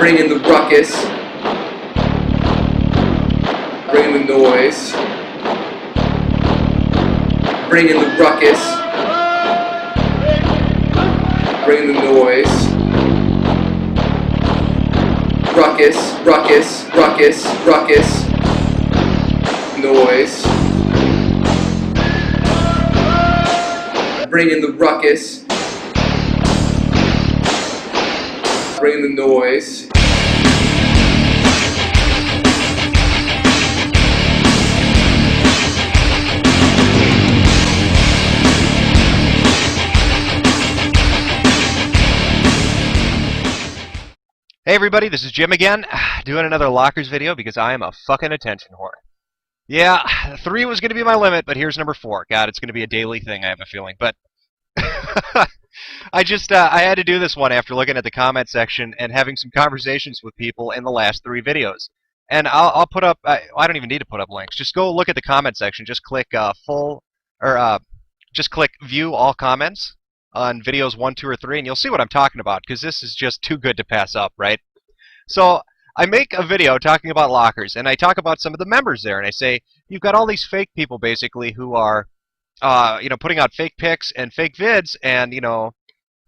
Bringing the ruckus. Bringing the noise. Bringing the ruckus. Bringing the noise. Ruckus, ruckus, ruckus, ruckus. Noise. Bringing the ruckus. Bringing the noise. Hey everybody, this is Jim again, doing another Lockerz video because I am a fucking attention whore. Yeah, 3 was going to be my limit, but here's number 4. God, it's going to be a daily thing, I have a feeling. But I had to do this one after looking at the comment section and having some conversations with people in the last 3 videos. And I'll put up, I don't even need to put up links. Just go look at the comment section. Just click just click view all comments on videos 1, 2, or 3, and you'll see what I'm talking about, because this is just too good to pass up, right? So I make a video talking about Lockerz, and I talk about some of the members there, and I say, you've got all these fake people, basically, who are, putting out fake pics and fake vids, and,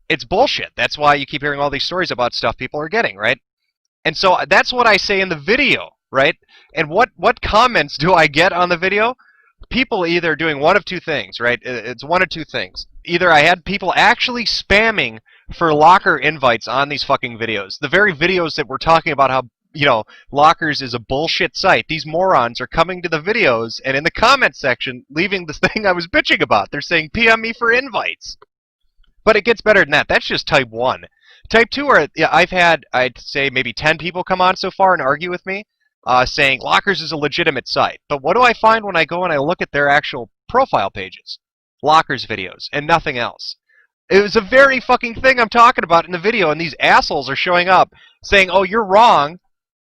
it's bullshit. That's why you keep hearing all these stories about stuff people are getting, right? And so that's what I say in the video, right? And what comments do I get on the video? People either doing one of two things, right? It's one of two things. Either I had people actually spamming for Locker invites on these fucking videos. The very videos that we're talking about how, Lockerz is a bullshit site. These morons are coming to the videos and in the comment section leaving this thing I was bitching about. They're saying, PM me for invites. But it gets better than that. That's just type 1. Type 2 are, I've had, I'd say, maybe 10 people come on so far and argue with me, saying Lockerz is a legitimate site. But what do I find when I go and I look at their actual profile pages? Lockerz videos and nothing else. It was a very fucking thing I'm talking about in the video, and these assholes are showing up saying, oh, you're wrong,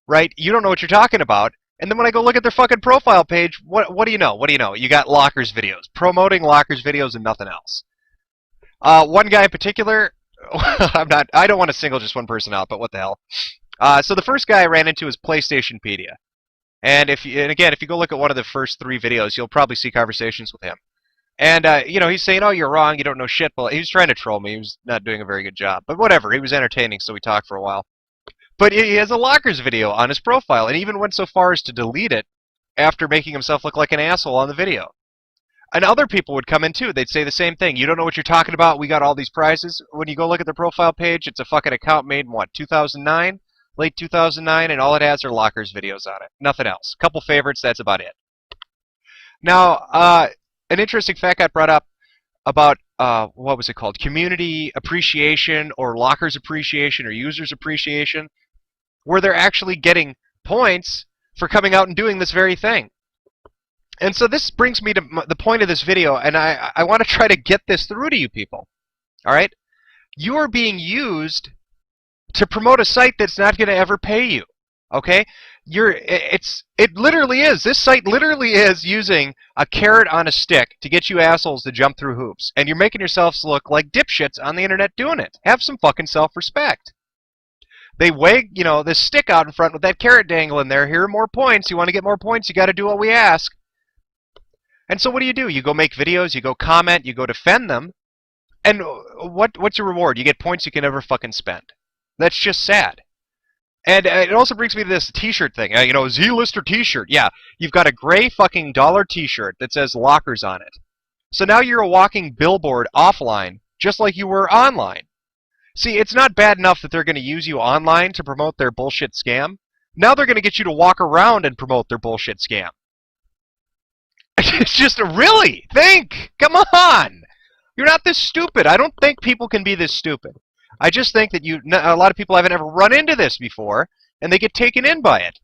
right? You don't know what you're talking about. And then when I go look at their fucking profile page, what do you know? What do you know? You got Lockerz videos, promoting Lockerz videos and nothing else. One guy in particular, I don't want to single just one person out, but what the hell. So the first guy I ran into is PlayStationpedia. And again, if you go look at one of the first 3 videos, you'll probably see conversations with him. And, he's saying, oh, you're wrong, you don't know shit. Well, he was trying to troll me. He was not doing a very good job. But whatever, he was entertaining, so we talked for a while. But he has a Lockerz video on his profile, and even went so far as to delete it after making himself look like an asshole on the video. And other people would come in, too. They'd say the same thing. You don't know what you're talking about. We got all these prizes. When you go look at their profile page, it's a fucking account made in, 2009? Late 2009, and all it has are Lockerz videos on it. Nothing else. Couple favorites, that's about it. Now, an interesting fact got brought up about, what was it called? Community appreciation, or Lockerz appreciation, or users appreciation, where they're actually getting points for coming out and doing this very thing. And so this brings me to the point of this video, and I want to try to get this through to you people. All right? You are being used to promote a site that's not going to ever pay you. Okay? It literally is. This site literally is using a carrot on a stick to get you assholes to jump through hoops. And you're making yourselves look like dipshits on the internet doing it. Have some fucking self-respect. They wag, this stick out in front with that carrot dangling there. Here are more points. You want to get more points, you got to do what we ask. And so what do? You go make videos, you go comment, you go defend them. And what's your reward? You get points you can never fucking spend. That's just sad. And it also brings me to this t-shirt thing. Z-Lister t-shirt. Yeah, you've got a gray fucking dollar t-shirt that says Lockerz on it. So now you're a walking billboard offline, just like you were online. See, it's not bad enough that they're going to use you online to promote their bullshit scam. Now they're going to get you to walk around and promote their bullshit scam. It's just really, think! Come on! You're not this stupid. I don't think people can be this stupid. I just think that a lot of people haven't ever run into this before, and they get taken in by it.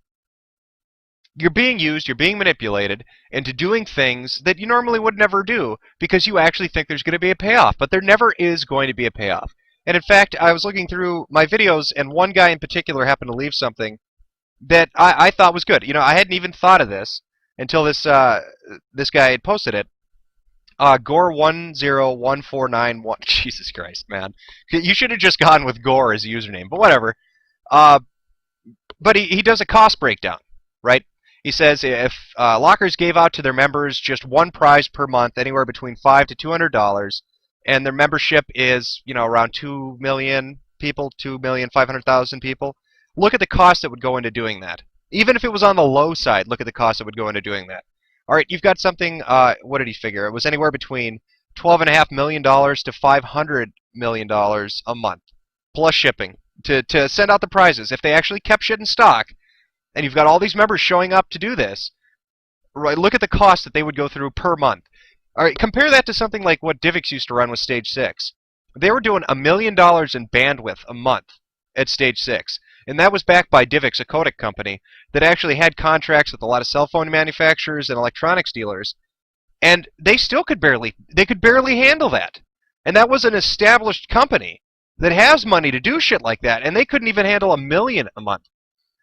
You're being used, you're being manipulated into doing things that you normally would never do because you actually think there's going to be a payoff, but there never is going to be a payoff. And in fact, I was looking through my videos, and one guy in particular happened to leave something that I thought was good. I hadn't even thought of this until this guy had posted it. Gore101491. Jesus Christ, man. You should have just gone with Gore as a username, but whatever. But he does a cost breakdown, right? He says if Lockerz gave out to their members just one prize per month, anywhere between $5 to $200, and their membership is, you know, around 2 million people, 2,500,000 people, look at the cost that would go into doing that. Even if it was on the low side, look at the cost that would go into doing that. All right, you've got something, what did he figure? It was anywhere between $12.5 million to $500 million a month, plus shipping, to send out the prizes. If they actually kept shit in stock, and you've got all these members showing up to do this, right, look at the cost that they would go through per month. All right, compare that to something like what Divx used to run with Stage 6. They were doing $1 million in bandwidth a month at Stage 6. And that was backed by Divx, a codec company that actually had contracts with a lot of cell phone manufacturers and electronics dealers. And they still could barely handle that. And that was an established company that has money to do shit like that. And they couldn't even handle $1 million a month.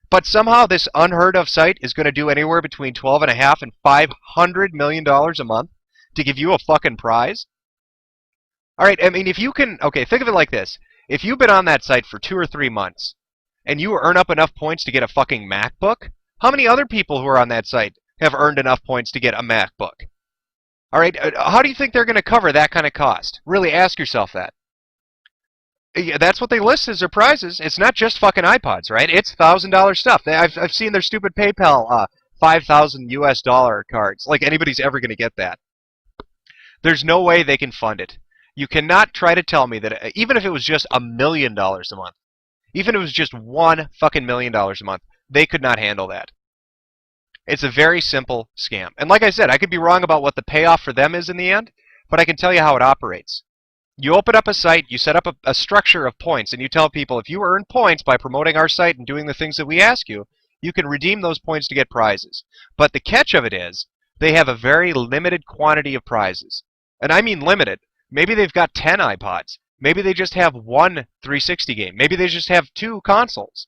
But somehow this unheard of site is going to do anywhere between $12.5 and $500 million a month to give you a fucking prize? All right, I mean, if you can, okay, think of it like this. If you've been on that site for 2 or 3 months, and you earn up enough points to get a fucking MacBook, how many other people who are on that site have earned enough points to get a MacBook? All right, how do you think they're going to cover that kind of cost? Really ask yourself that. Yeah, that's what they list as their prizes. It's not just fucking iPods, right? It's $1,000 stuff. I've seen their stupid PayPal $5,000 cards. Like anybody's ever going to get that. There's no way they can fund it. You cannot try to tell me that even if it was just $1 million a month, even if it was just $1 fucking million a month, they could not handle that. It's a very simple scam. And like I said, I could be wrong about what the payoff for them is in the end, but I can tell you how it operates. You open up a site, you set up a structure of points, and you tell people if you earn points by promoting our site and doing the things that we ask you, you can redeem those points to get prizes. But the catch of it is, they have a very limited quantity of prizes. And I mean limited. Maybe they've got 10 iPods. Maybe they just have 1 360 game. Maybe they just have 2 consoles.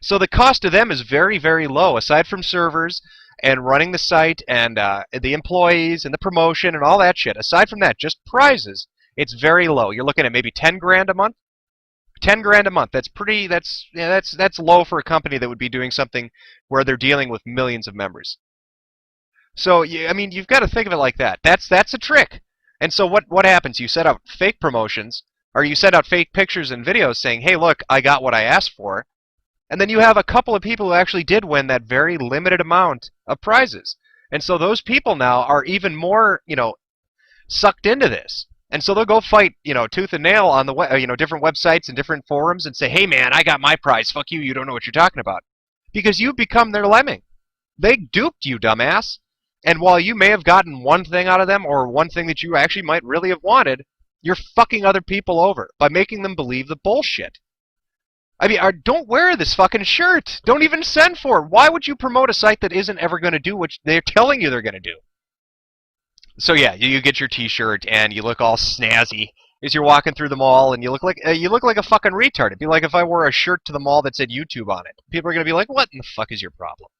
So the cost to them is very, very low, aside from servers and running the site and the employees and the promotion and all that shit. Aside from that, just prizes, it's very low. You're looking at maybe 10 grand a month. 10 grand a month. That's pretty. That's low for a company that would be doing something where they're dealing with millions of members. So I mean, you've got to think of it like that. That's a trick. And so what happens? You set out fake promotions, or you send out fake pictures and videos saying, hey, look, I got what I asked for. And then you have a couple of people who actually did win that very limited amount of prizes. And so those people now are even more, sucked into this. And so they'll go fight, tooth and nail on the different websites and different forums and say, hey, man, I got my prize. Fuck you. You don't know what you're talking about. Because you've become their lemming. They duped you, dumbass. And while you may have gotten one thing out of them, or one thing that you actually might really have wanted, you're fucking other people over by making them believe the bullshit. I mean, don't wear this fucking shirt. Don't even send for it. Why would you promote a site that isn't ever going to do what they're telling you they're going to do? So yeah, you get your T-shirt and you look all snazzy as you're walking through the mall, and you look like a fucking retard. It'd be like if I wore a shirt to the mall that said YouTube on it. People are going to be like, what in the fuck is your problem?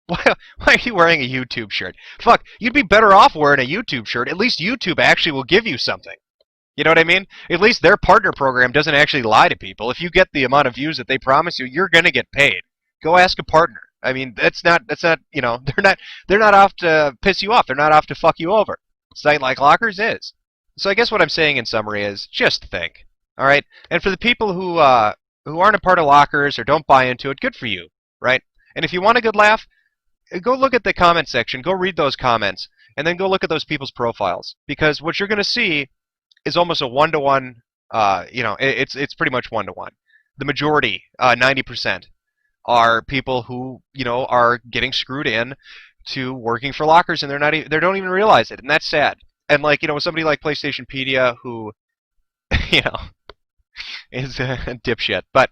Why are you wearing a YouTube shirt? Fuck, you'd be better off wearing a YouTube shirt. At least YouTube actually will give you something. You know what I mean? At least their partner program doesn't actually lie to people. If you get the amount of views that they promise you, you're going to get paid. Go ask a partner. I mean, that's not, they're not off to piss you off. They're not off to fuck you over. A site like Lockerz is. So I guess what I'm saying in summary is just think. All right? And for the people who aren't a part of Lockerz or don't buy into it, good for you, right? And if you want a good laugh, go look at the comment section, go read those comments, and then go look at those people's profiles. Because what you're going to see is almost a one-to-one, it's pretty much one-to-one. The majority, 90%, are people who, are getting screwed in to working for Lockerz, and they don't even realize it, and that's sad. And like, somebody like PlayStationpedia who, is a dipshit. But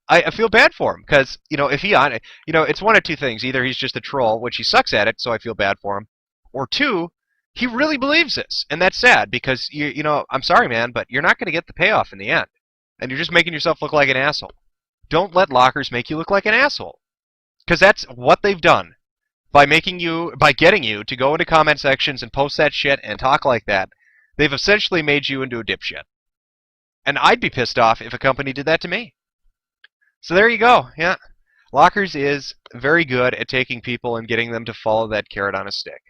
I feel bad for him, because, if he it's one of two things. Either he's just a troll, which he sucks at it, so I feel bad for him. Or two, he really believes this, and that's sad, because, I'm sorry, man, but you're not going to get the payoff in the end. And you're just making yourself look like an asshole. Don't let Lockerz make you look like an asshole. Because that's what they've done. By getting you to go into comment sections and post that shit and talk like that, they've essentially made you into a dipshit. And I'd be pissed off if a company did that to me. So there you go, yeah. Lockerz is very good at taking people and getting them to follow that carrot on a stick.